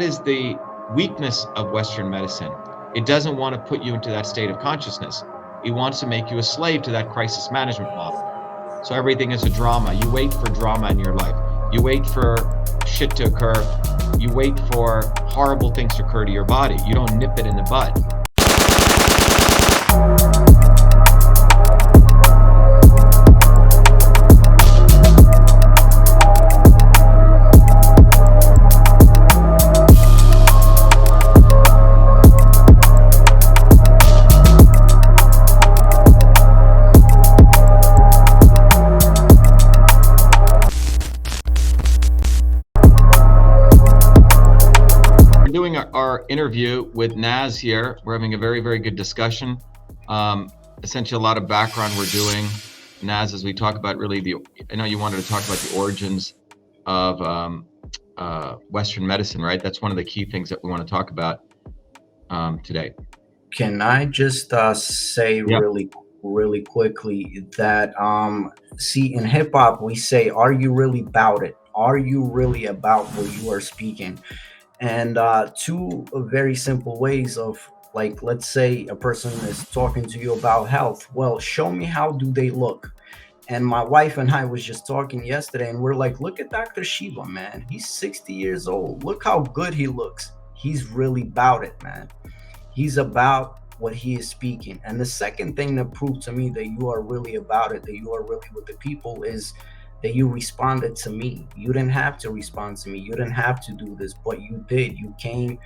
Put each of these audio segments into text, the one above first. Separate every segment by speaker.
Speaker 1: is the weakness of Western medicine. It doesn't want to put you into that state of consciousness. It wants to make you a slave to that crisis management model. So everything is a drama. You wait for drama in your life. You wait for shit to occur. You wait for horrible things to occur to your body. You don't nip it in the bud. Our interview with Naz here. We're having a very, very good discussion. Essentially, a lot of background we're doing, Naz, as we talk about really I know you wanted to talk about the origins of Western medicine, right? That's one of the key things that we want to talk about today.
Speaker 2: Can I just say really quickly that see, in hip hop we say, are you really about it? Are you really about what you are speaking? And two very simple ways of, like, let's say a person is talking to you about health. Well, show me how do they look. And my wife and I was just talking yesterday, and we're like, look at Dr. Shiva, man. He's 60 years old. Look how good he looks. He's really about it, man. He's about what he is speaking. And the second thing that proved to me that you are really about it, that you are really with the people, is that you responded to me. You didn't have to respond to me. You didn't have to do this, but you did. You came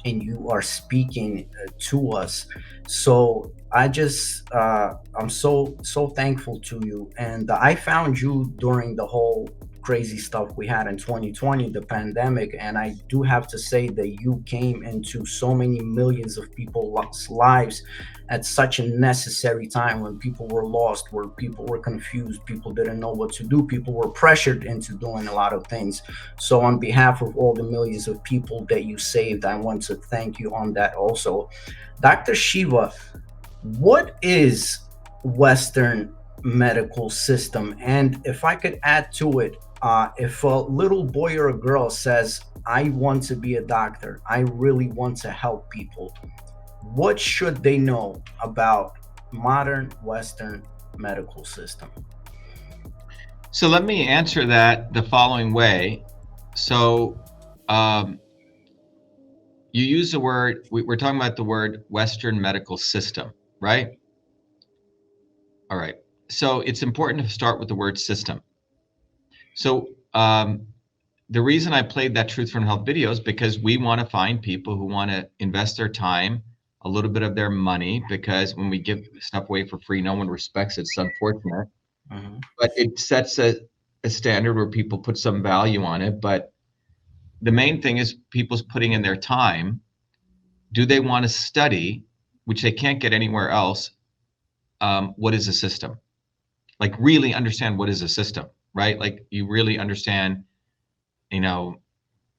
Speaker 2: and you are speaking to us. So I just, I'm so thankful to you. And I found you during the whole crazy stuff we had in 2020, the pandemic. And I do have to say that you came into so many millions of people's lives at such a necessary time, when people were lost, where people were confused, people didn't know what to do, people were pressured into doing a lot of things. So on behalf of all the millions of people that you saved, I want to thank you on that also. Dr. Shiva, what is Western medical system? And if I could add to it, if a little boy or a girl says, I want to be a doctor, I really want to help people, what should they know about modern Western medical system?
Speaker 1: So let me answer that the following way. So you use the word, we're talking about the word Western medical system, right? All right. So it's important to start with the word system. So the reason I played that Truth from Health video is because we want to find people who want to invest their time, a little bit of their money, because when we give stuff away for free, no one respects it. It's unfortunate. Mm-hmm. But it sets a standard where people put some value on it. But the main thing is people's putting in their time. Do they want to study, which they can't get anywhere else? What is a system? Like, really understand what is a system, right? Like, you really understand,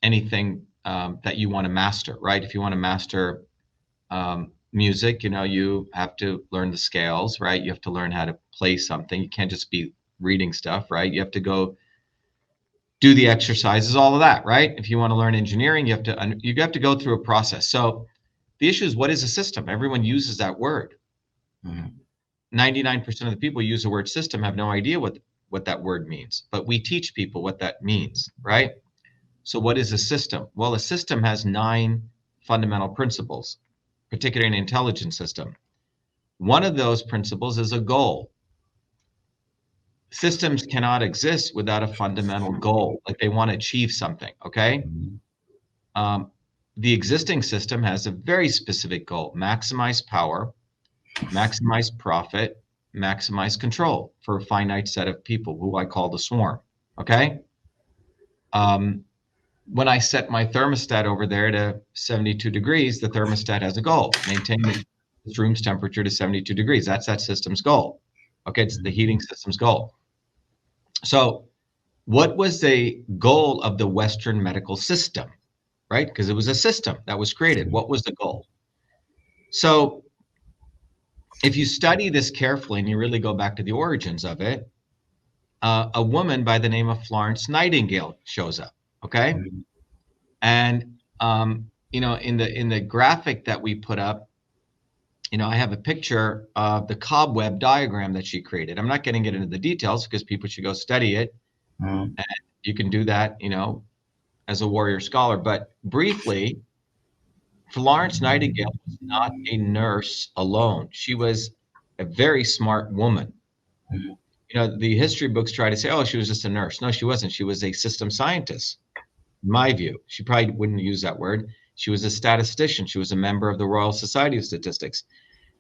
Speaker 1: anything that you want to master, right? If you want to master music, you have to learn the scales, right? You have to learn how to play something. You can't just be reading stuff, right? You have to go do the exercises, all of that, right? If you want to learn engineering, you have to go through a process. So the issue is, what is a system? Everyone uses that word. Mm-hmm. 99% of the people use the word system have no idea what that word means, but we teach people what that means, right? So what is a system? Well, a system has 9 fundamental principles, particularly an intelligence system. One of those principles is a goal. Systems cannot exist without a fundamental goal, like they want to achieve something, okay? The existing system has a very specific goal: maximize power, maximize profit, maximize control for a finite set of people, who I call the swarm, okay? When I set my thermostat over there to 72 degrees, the thermostat has a goal: maintain this room's temperature to 72 degrees. That's that system's goal. Okay, it's the heating system's goal. So what was the goal of the Western medical system, right? Because it was a system that was created. What was the goal? So if you study this carefully and you really go back to the origins of it, a woman by the name of Florence Nightingale shows up, okay? And In the graphic that we put up, I have a picture of the cobweb diagram that she created. I'm not getting it into the details because people should go study it.
Speaker 2: Mm.
Speaker 1: And you can do that, as a warrior scholar. But briefly, Florence Nightingale was not a nurse alone. She was a very smart woman.
Speaker 2: Mm.
Speaker 1: The history books try to say, oh, she was just a nurse. No, she wasn't. She was a system scientist, in my view. She probably wouldn't use that word. She was a statistician. She was a member of the Royal Society of Statistics.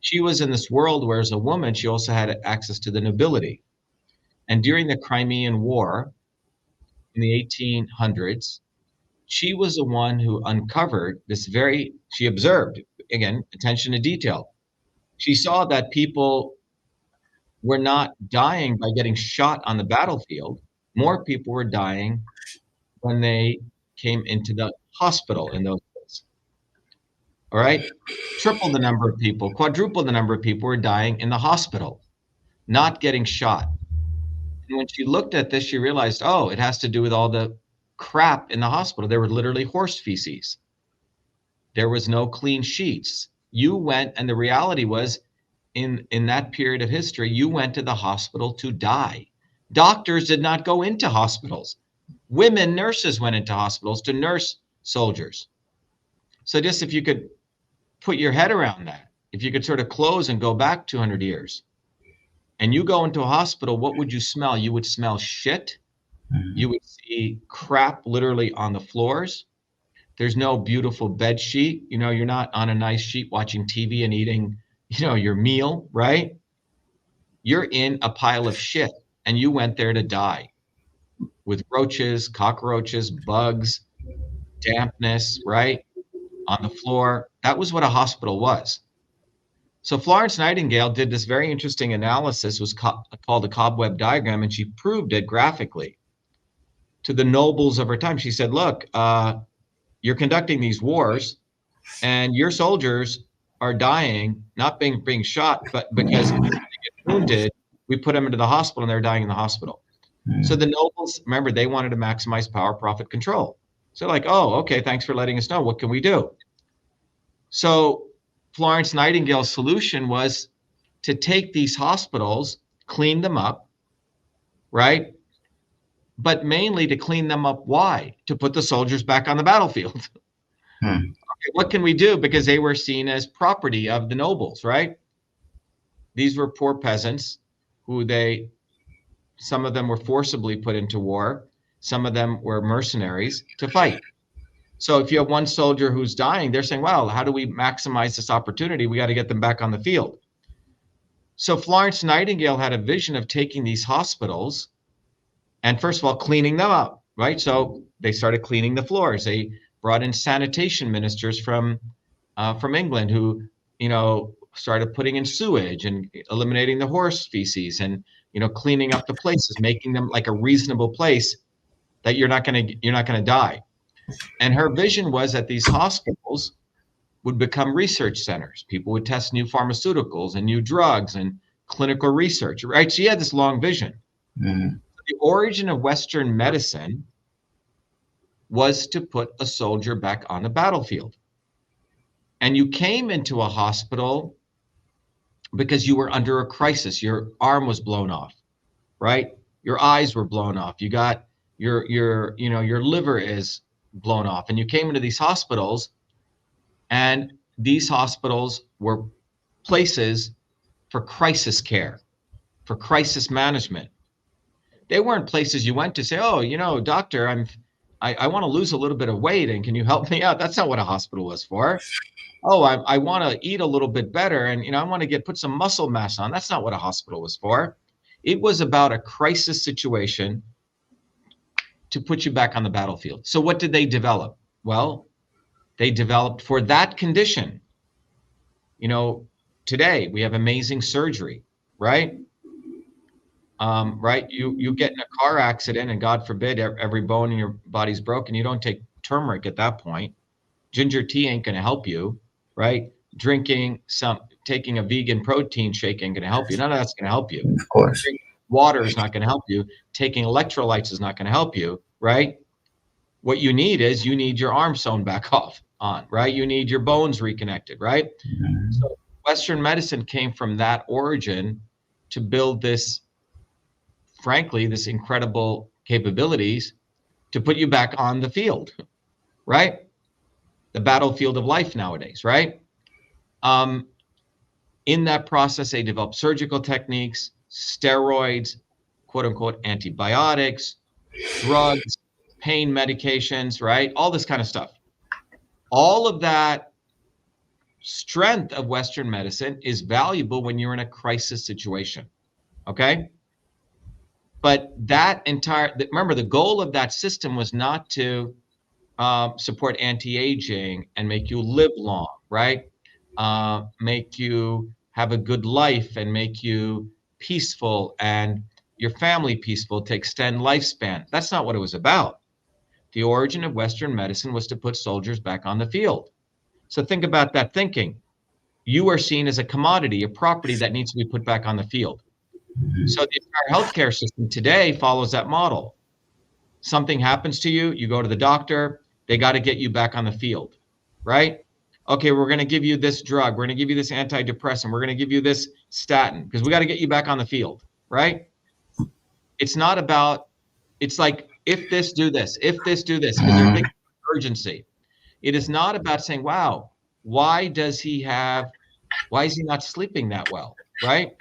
Speaker 1: She was in this world where, as a woman, she also had access to the nobility. And during the Crimean War in the 1800s, she was the one who uncovered she observed, again, attention to detail. She saw that people were not dying by getting shot on the battlefield. More people were dying when they came into the hospital in those days. All right? Triple the number of people, quadruple the number of people were dying in the hospital, not getting shot. And when she looked at this, she realized, oh, it has to do with all the crap in the hospital. There were literally horse feces. There was no clean sheets. You went, and the reality was, in that period of history, you went to the hospital to die. Doctors did not go into hospitals. Women nurses went into hospitals to nurse soldiers. So just if you could put your head around that, if you could sort of close and go back 200 years, and you go into a hospital, what would you smell? You would smell shit. You would see crap literally on the floors. There's no beautiful bed sheet. You're not on a nice sheet watching TV and eating, your meal, right? You're in a pile of shit, and you went there to die with roaches, cockroaches, bugs, dampness, right? On the floor. That was what a hospital was. So Florence Nightingale did this very interesting analysis, was called the cobweb diagram, and she proved it graphically to the nobles of her time. She said, look, you're conducting these wars, and your soldiers are dying, not being shot, but because if they get wounded, we put them into the hospital and they're dying in the hospital. So the nobles, remember, they wanted to maximize power, profit, control. So like, oh, okay, thanks for letting us know. What can we do? So Florence Nightingale's solution was to take these hospitals, clean them up, right? But mainly to clean them up. Why? To put the soldiers back on the battlefield. Okay, what can we do? Because they were seen as property of the nobles, right? These were poor peasants who some of them were forcibly put into war. Some of them were mercenaries to fight. So if you have one soldier who's dying, they're saying, well, how do we maximize this opportunity? We got to get them back on the field. So Florence Nightingale had a vision of taking these hospitals and, first of all, cleaning them up, right? So they started cleaning the floors. They brought in sanitation ministers from England who, started putting in sewage and eliminating the horse feces and, cleaning up the places, making them like a reasonable place that you're not going to die. And her vision was that these hospitals would become research centers. People would test new pharmaceuticals and new drugs and clinical research, right? She had this long vision.
Speaker 2: Mm.
Speaker 1: The origin of Western medicine was to put a soldier back on the battlefield. And you came into a hospital because you were under a crisis. Your arm was blown off, right? Your eyes were blown off. You got your liver is blown off. And you came into these hospitals, and these hospitals were places for crisis care, for crisis management. They weren't places you went to say, oh, doctor, I want to lose a little bit of weight, and can you help me out? That's not what a hospital was for. Oh, I want to eat a little bit better, and I want to put some muscle mass on. That's not what a hospital was for. It was about a crisis situation to put you back on the battlefield. So what did they develop? Well, they developed for that condition. Today we have amazing surgery, right? Right? You get in a car accident, and God forbid every bone in your body's broken. You don't take turmeric at that point. Ginger tea ain't going to help you, right? Taking a vegan protein shake ain't going to help you. None of that's going to help you.
Speaker 2: Of course.
Speaker 1: Drinking water is not going to help you. Taking electrolytes is not going to help you, right? What you need is you need your arm sewn back off on, right? You need your bones reconnected, right? So Western medicine came from that origin to build this, frankly, this incredible capabilities to put you back on the field, right? The battlefield of life nowadays, right? In that process, they developed surgical techniques, steroids, quote unquote, antibiotics, drugs, pain medications, right? All this kind of stuff. All of that strength of Western medicine is valuable when you're in a crisis situation, okay? But remember, the goal of that system was not to support anti-aging and make you live long, right? Make you have a good life and make you peaceful and your family peaceful to extend lifespan. That's not what it was about. The origin of Western medicine was to put soldiers back on the field. So think about that thinking. You are seen as a commodity, a property that needs to be put back on the field. So the entire healthcare system today follows that model. Something happens to you, you go to the doctor, they got to get you back on the field, right? Okay, we're going to give you this drug, we're going to give you this antidepressant, we're going to give you this statin because we got to get you back on the field, right? It's not about, it's like, if this, do this, if this, do this, because they're big urgency. It is not about saying, wow, why is he not sleeping that well, right?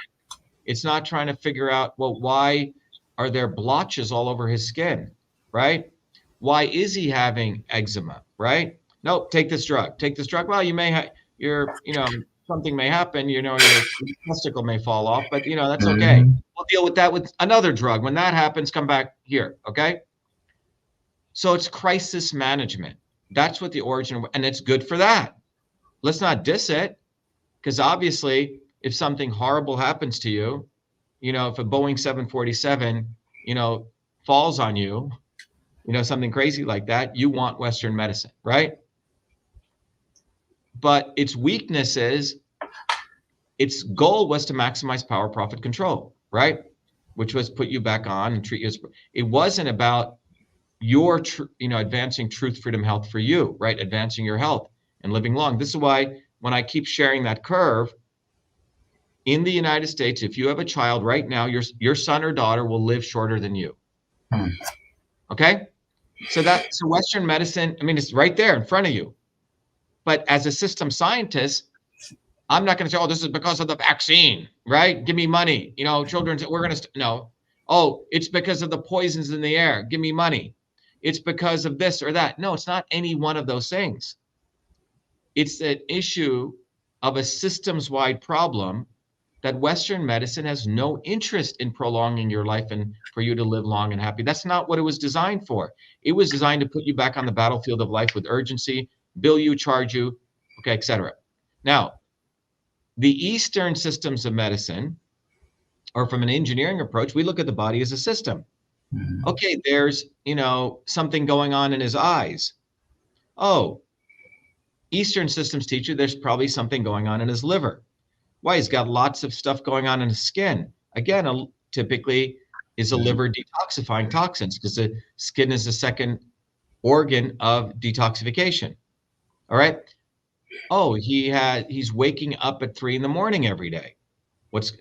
Speaker 1: It's not trying to figure out, well, why are there blotches all over his skin, right? Why is he having eczema, right? Nope, take this drug. Take this drug. Well, you may have something may happen, your testicle may fall off, but that's okay. We'll deal with that with another drug. When that happens, come back here, okay? So it's crisis management. That's what the origin, and it's good for that. Let's not diss it, because obviously, if something horrible happens to you, if a Boeing 747, falls on you, something crazy like that, you want Western medicine, right? But its weaknesses, its goal was to maximize power, profit, control, right? Which was put you back on and treat you as, it wasn't about your, advancing truth, freedom, health for you, right? Advancing your health and living long. This is why when I keep sharing that curve, in the United States, if you have a child right now, your son or daughter will live shorter than you. Okay? So Western medicine, it's right there in front of you. But as a system scientist, I'm not going to say, oh, this is because of the vaccine, right? Give me money. Children, we're going to, no. Oh, it's because of the poisons in the air. Give me money. It's because of this or that. No, it's not any one of those things. It's an issue of a systems-wide problem that Western medicine has no interest in prolonging your life and for you to live long and happy. That's not what it was designed for. It was designed to put you back on the battlefield of life with urgency, bill you, charge you, okay, etc. Now, the Eastern systems of medicine, or from an engineering approach, we look at the body as a system. Okay, there's, something going on in his eyes. Oh, Eastern systems teach you there's probably something going on in his liver. Why? He's got lots of stuff going on in his skin. Again, typically is a liver detoxifying toxins because the skin is the second organ of detoxification. All right. Oh, he's waking up at 3 a.m. every day.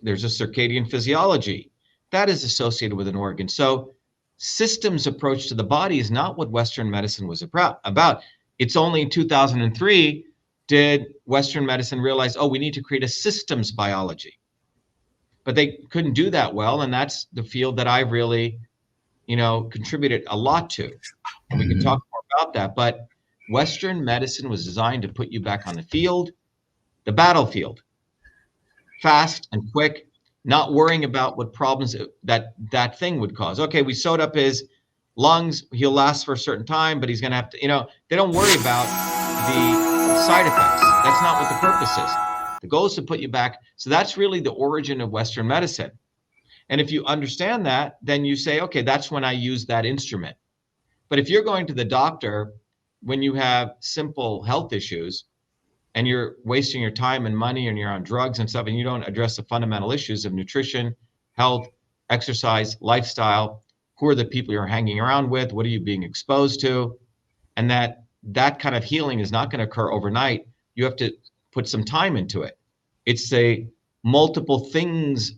Speaker 1: There's a circadian physiology that is associated with an organ. So systems approach to the body is not what Western medicine was about. It's only in 2003 did Western medicine realize, oh, we need to create a systems biology. But they couldn't do that well. And that's the field that I've really, contributed a lot to. And we can talk more about that. But Western medicine was designed to put you back on the field, the battlefield, fast and quick, not worrying about what problems that thing would cause. Okay, we sewed up his lungs. He'll last for a certain time, but he's going to have to, they don't worry about the side effects. That's not what the purpose is. The goal is to put you back. So that's really the origin of Western medicine. And if you understand that, then you say, okay, that's when I use that instrument. But if you're going to the doctor when you have simple health issues and you're wasting your time and money and you're on drugs and stuff, and you don't address the fundamental issues of nutrition, health, exercise, lifestyle, who are the people you're hanging around with? What are you being exposed to? and that kind of healing is not going to occur overnight. You have to put some time into it. It's a multiple things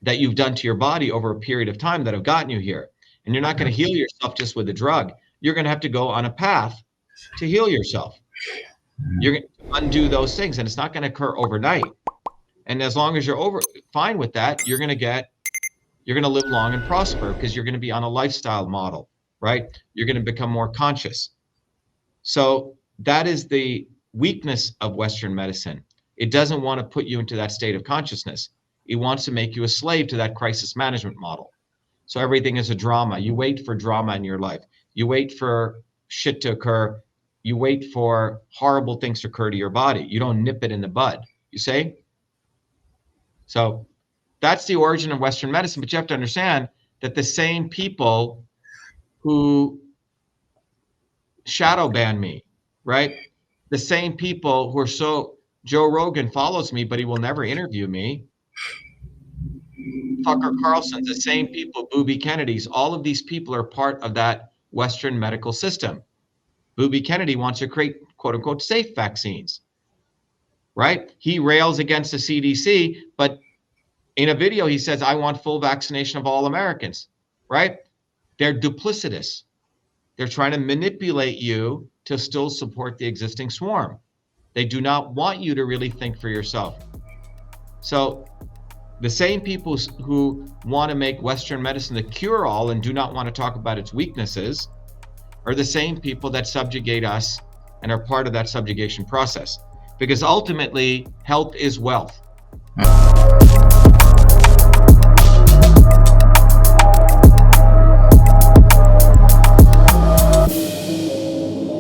Speaker 1: that you've done to your body over a period of time that have gotten you here. And you're not going to heal yourself just with a drug. You're going to have to go on a path to heal yourself. You're going to undo those things, and it's not going to occur overnight. And as long as you're fine with that, you're going to live long and prosper, because you're going to be on a lifestyle model, right? You're going to become more conscious. So that is the weakness of Western medicine. It doesn't want to put you into that state of consciousness. It wants to make you a slave to that crisis management model. So everything is a drama. You wait for drama in your life. You wait for shit to occur. You wait for horrible things to occur to your body. You don't nip it in the bud, you see? So that's the origin of Western medicine. But you have to understand that the same people who shadow ban me, right? The same people who are Joe Rogan follows me, but he will never interview me. Tucker Carlson's, the same people, Booby Kennedy's, all of these people are part of that Western medical system. Booby Kennedy wants to create quote unquote safe vaccines, right? He rails against the CDC, but in a video he says, I want full vaccination of all Americans, right? They're duplicitous. They're trying to manipulate you to still support the existing swarm. They do not want you to really think for yourself. So the same people who want to make Western medicine the cure-all and do not want to talk about its weaknesses are the same people that subjugate us and are part of that subjugation process. Because ultimately, health is wealth.